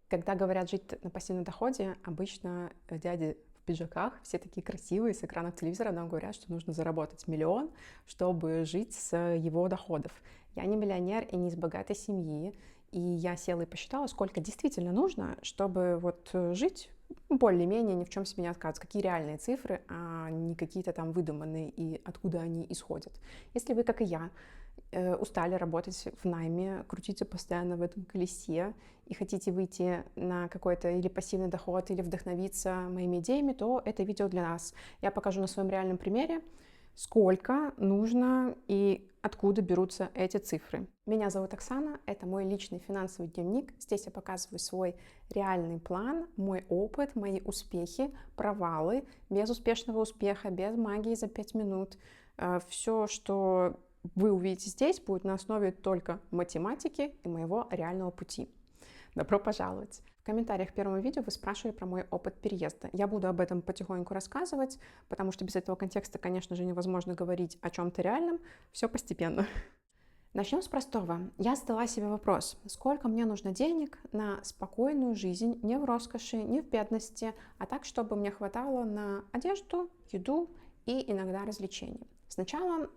Когда говорят жить на пассивном доходе, обычно дяди в пиджаках, все такие красивые, с экранов телевизора нам говорят, что нужно заработать миллион, чтобы жить с его доходов. Я не миллионер и не из богатой семьи, и я села и посчитала, сколько действительно нужно, чтобы вот жить более-менее ни в чем себе не отказывать. Какие реальные цифры, а не какие-то там выдуманные, и откуда они исходят. Если вы, как и я, устали работать в найме, крутиться постоянно в этом колесе и хотите выйти на какой-то или пассивный доход, или вдохновиться моими идеями, то это видео для нас. Я покажу на своем реальном примере, сколько нужно и откуда берутся эти цифры. Меня зовут Оксана, это мой личный финансовый дневник. Здесь я показываю свой реальный план, мой опыт, мои успехи, провалы, без успешного успеха, без магии за 5 минут. Все, что вы увидите здесь, будет на основе только математики и моего реального пути. Добро пожаловать! В комментариях к первому видео вы спрашивали про мой опыт переезда. Я буду об этом потихоньку рассказывать, потому что без этого контекста, конечно же, невозможно говорить о чем-то реальном. Все постепенно. Начнем с простого. Я задала себе вопрос, сколько мне нужно денег на спокойную жизнь, не в роскоши, не в бедности, а так, чтобы мне хватало на одежду, еду и иногда развлечения. Сначала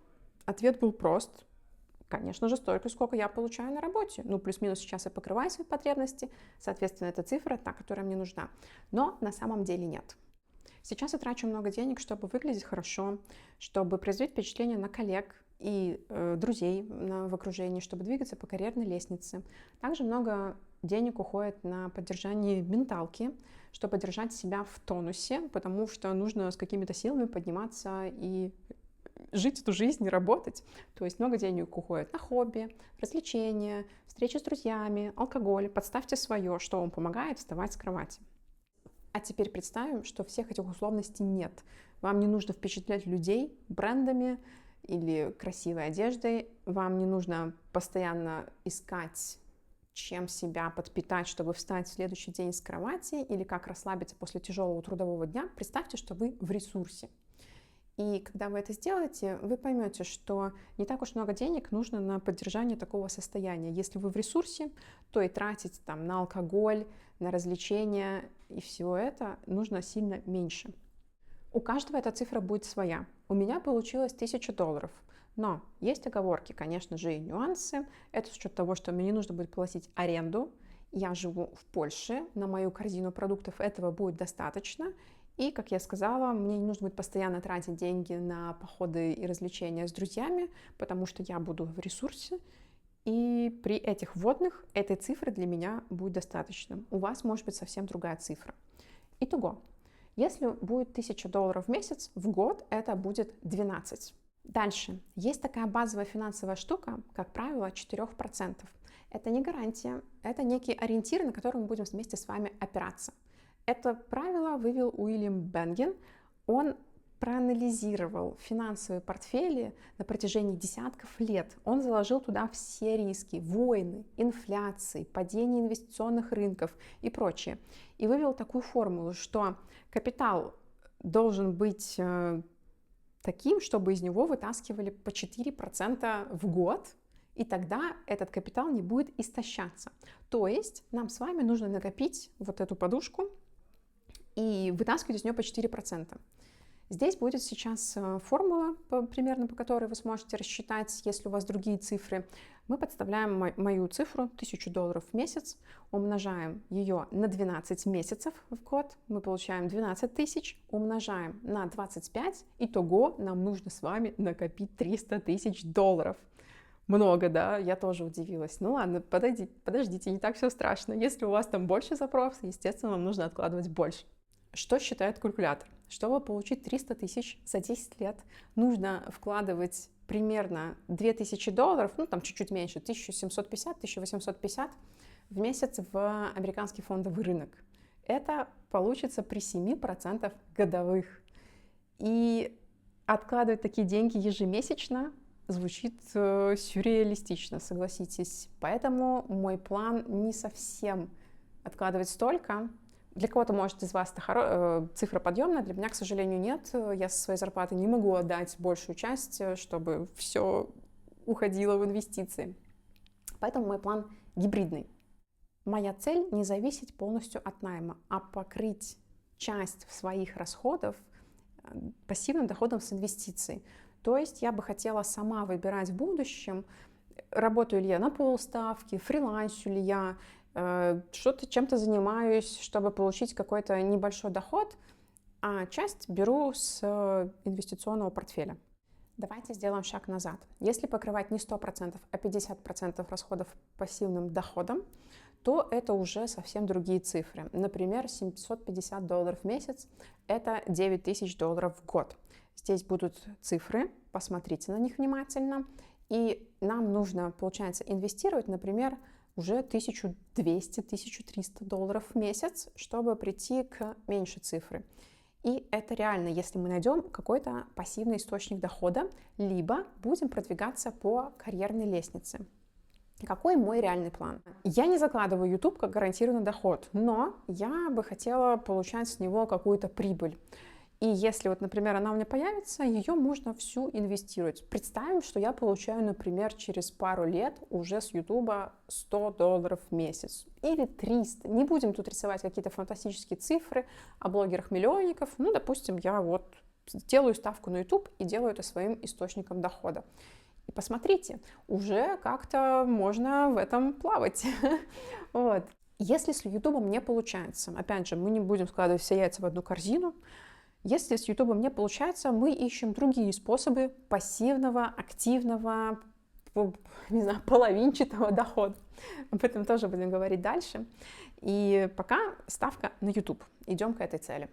ответ был прост. Конечно же, столько, сколько я получаю на работе. Ну, плюс-минус сейчас я покрываю свои потребности. Соответственно, это цифра, та, которая мне нужна. Но на самом деле нет. Сейчас я трачу много денег, чтобы выглядеть хорошо, чтобы произвести впечатление на коллег и друзей в окружении, чтобы двигаться по карьерной лестнице. Также много денег уходит на поддержание менталки, чтобы держать себя в тонусе, потому что нужно с какими-то силами подниматься и жить эту жизнь, работать. То есть много денег уходит на хобби, развлечения, встречи с друзьями, алкоголь. Подставьте свое, что вам помогает вставать с кровати. А теперь представим, что всех этих условностей нет. Вам не нужно впечатлять людей брендами или красивой одеждой. Вам не нужно постоянно искать, чем себя подпитать, чтобы встать в следующий день с кровати, или как расслабиться после тяжелого трудового дня. Представьте, что вы в ресурсе. И когда вы это сделаете, вы поймете, что не так уж много денег нужно на поддержание такого состояния. Если вы в ресурсе, то и тратить там на алкоголь, на развлечения и всего это нужно сильно меньше. У каждого эта цифра будет своя. У меня получилось $1000. Но есть оговорки, конечно же, и нюансы. Это с учетом того, что мне не нужно будет платить аренду. Я живу в Польше, на мою корзину продуктов этого будет достаточно. И, как я сказала, мне не нужно будет постоянно тратить деньги на походы и развлечения с друзьями, потому что я буду в ресурсе, и при этих вводных этой цифры для меня будет достаточно. У вас может быть совсем другая цифра. Итого, если будет $1000 в месяц, в год это будет 12. Дальше. Есть такая базовая финансовая штука, как правило, 4%. Это не гарантия, это некий ориентир, на который мы будем вместе с вами опираться. Это правило вывел Уильям Бенген. Он проанализировал финансовые портфели на протяжении десятков лет. Он заложил туда все риски, войны, инфляции, падение инвестиционных рынков и прочее. И вывел такую формулу, что капитал должен быть таким, чтобы из него вытаскивали по 4% в год, и тогда этот капитал не будет истощаться. То есть нам с вами нужно накопить вот эту подушку и вытаскивать из нее по 4%. Здесь будет сейчас формула, примерно по которой вы сможете рассчитать, если у вас другие цифры. Мы подставляем мою цифру $1000 в месяц, умножаем ее на 12 месяцев в год, мы получаем 12 тысяч, умножаем на 25, итого нам нужно с вами накопить $300 000. Много, да? Я тоже удивилась. Ну ладно, подождите, не так все страшно. Если у вас там больше запросов, естественно, вам нужно откладывать больше. Что считает калькулятор? Чтобы получить $300 000 за 10 лет, нужно вкладывать примерно $2000, ну там чуть-чуть меньше, 1750-1850 в месяц в американский фондовый рынок. Это получится при 7% годовых. И откладывать такие деньги ежемесячно звучит сюрреалистично, согласитесь. Поэтому мой план не совсем откладывать столько. Для кого-то, может, из вас это цифра подъемная, для меня, к сожалению, нет. Я со своей зарплаты не могу отдать большую часть, чтобы все уходило в инвестиции. Поэтому мой план гибридный. Моя цель не зависеть полностью от найма, а покрыть часть своих расходов пассивным доходом с инвестиций. То есть я бы хотела сама выбирать в будущем, работаю ли я на полставки, фрилансю ли я, что-то чем-то занимаюсь, чтобы получить какой-то небольшой доход, а часть беру с инвестиционного портфеля. Давайте сделаем шаг назад. Если покрывать не 100%, а 50% расходов пассивным доходом, то это уже совсем другие цифры. Например, $750 в месяц – это $9000 в год. Здесь будут цифры, посмотрите на них внимательно. И нам нужно, получается, инвестировать, например, уже $1200-1300 в месяц, чтобы прийти к меньшей цифре. И это реально, если мы найдем какой-то пассивный источник дохода, либо будем продвигаться по карьерной лестнице. Какой мой реальный план? Я не закладываю YouTube как гарантированный доход, но я бы хотела получать с него какую-то прибыль. И если вот, например, она у меня появится, ее можно всю инвестировать. Представим, что я получаю, например, через пару лет уже с YouTube $100 в месяц или 300. Не будем тут рисовать какие-то фантастические цифры о блогерах-миллионников. Ну, допустим, я вот делаю ставку на YouTube и делаю это своим источником дохода. И посмотрите, уже как-то можно в этом плавать. Вот. Если с YouTube не получается, опять же, мы не будем складывать все яйца в одну корзину. Если с YouTube не получается, мы ищем другие способы пассивного, активного, не знаю, половинчатого дохода. Об этом тоже будем говорить дальше. И пока ставка на YouTube. Идем к этой цели.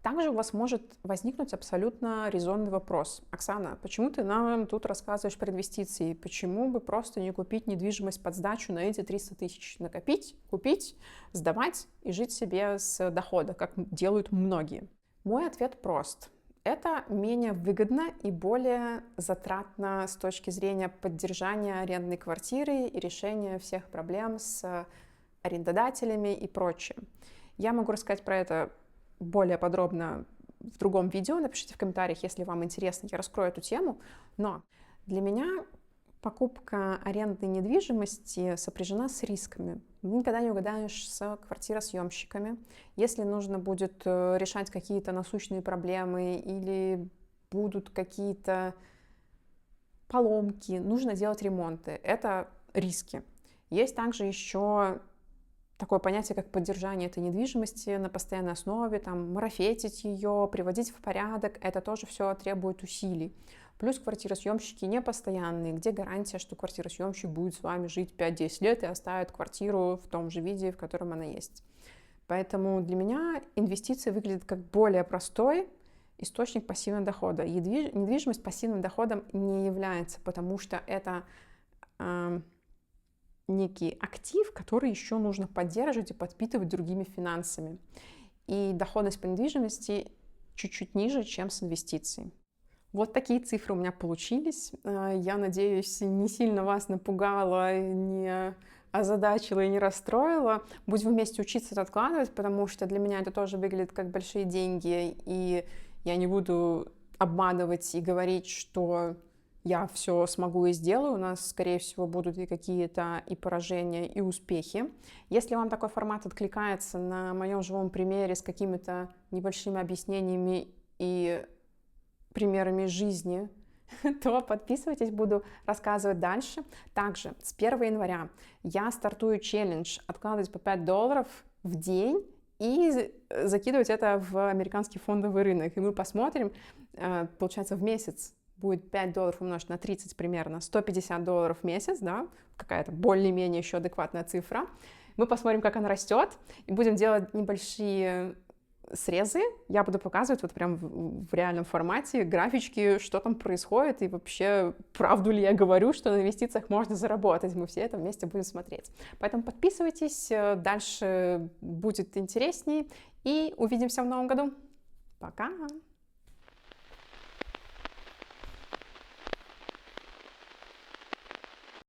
Также у вас может возникнуть абсолютно резонный вопрос. Оксана, почему ты нам тут рассказываешь про инвестиции? Почему бы просто не купить недвижимость под сдачу на эти 300 тысяч? Накопить, купить, сдавать и жить себе с дохода, как делают многие. Мой ответ прост. Это менее выгодно и более затратно с точки зрения поддержания арендной квартиры и решения всех проблем с арендодателями и прочее. Я могу рассказать про это более подробно в другом видео. Напишите в комментариях, если вам интересно, я раскрою эту тему. Но для меня покупка арендной недвижимости сопряжена с рисками. Никогда не угадаешь с квартиросъемщиками. Если нужно будет решать какие-то насущные проблемы или будут какие-то поломки, нужно делать ремонты. Это риски. Есть также еще такое понятие, как поддержание этой недвижимости на постоянной основе, там, марафетить ее, приводить в порядок. Это тоже все требует усилий. Плюс квартиросъемщики непостоянные. Где гарантия, что квартиросъемщик будет с вами жить 5-10 лет и оставит квартиру в том же виде, в котором она есть? Поэтому для меня инвестиции выглядят как более простой источник пассивного дохода. Недвижимость пассивным доходом не является, потому что это некий актив, который еще нужно поддерживать и подпитывать другими финансами. И доходность по недвижимости чуть-чуть ниже, чем с инвестицией. Вот такие цифры у меня получились. Я надеюсь, не сильно вас напугала, не озадачила и не расстроила. Будем вместе учиться это откладывать, потому что для меня это тоже выглядит как большие деньги, и я не буду обманывать и говорить, что я все смогу и сделаю. У нас, скорее всего, будут и какие-то и поражения, и успехи. Если вам такой формат откликается на моем живом примере с какими-то небольшими объяснениями и примерами жизни, то подписывайтесь, буду рассказывать дальше. Также с 1 января я стартую челлендж откладывать по $5 в день и закидывать это в американский фондовый рынок. И мы посмотрим, получается, в месяц будет $5 умножить на 30 примерно, $150 в месяц, да, какая-то более-менее еще адекватная цифра. Мы посмотрим, как она растет, и будем делать небольшие срезы. Я буду показывать вот прям в реальном формате графички, что там происходит, и вообще, правду ли я говорю, что на инвестициях можно заработать. Мы все это вместе будем смотреть. Поэтому подписывайтесь, дальше будет интересней, и увидимся в новом году. Пока!